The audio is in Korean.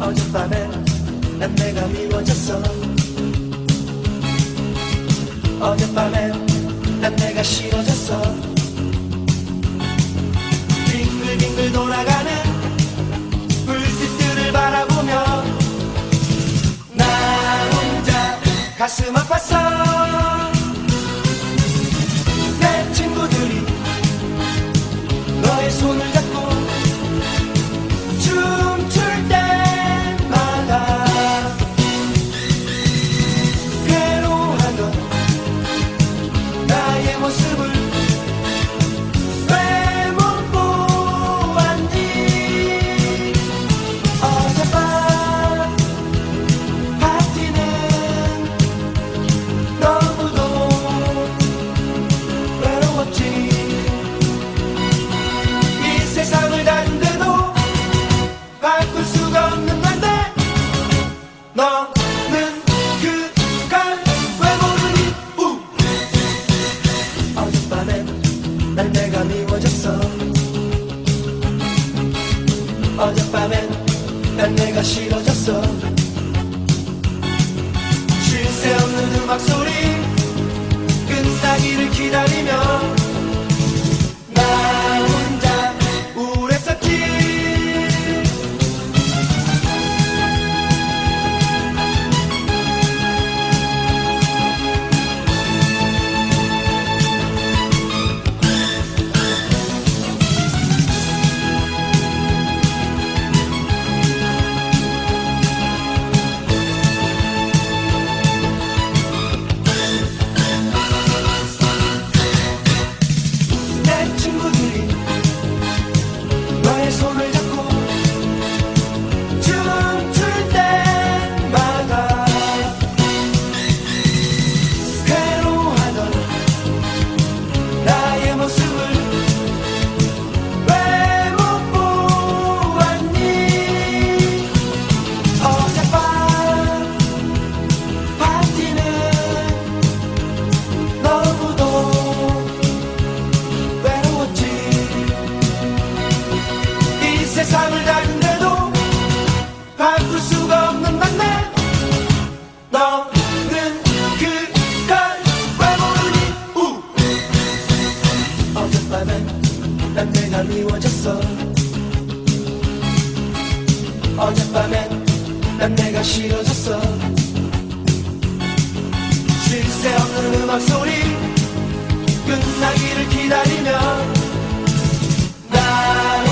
어젯밤에 난 내가 미워졌어. 어젯밤에 난 내가 싫어졌어. 빙글빙글 돌아가는 불빛들을 바라보며 나 혼자 가슴 아팠어. 내 친구들이 너의 손을 잡고 춤출 때마다 괴로워하던 나의 모습을 왜 못 보았니. 어젯밤 파티는 너무도 외로웠지. 이 세상을 다른데도 바꿀 수가 없는 건데 너는 그걸 왜 모르니. 어젯밤엔 난 내가 미워졌어. 어젯밤엔 난 내가 싫어졌어. 쉴 새 없는 음악 소리 끝나기를 기다리며 나 혼자 우울했었지. 내 친구들이 너의 손을 잡고 춤출 때마다 괴로워하던 나의 모습을 왜 못 보았니. 어젯밤 파티는 너무도 외로웠지. 이 세상을 다른데도 바꿀 수가 없는 만남. 너는 그걸 왜 모르니. 어젯밤엔 난 내가 미워졌어. 어젯밤엔 난 내가 싫어졌어. 쉴 새 없는 음악 소리 끝나기를 기다리며 나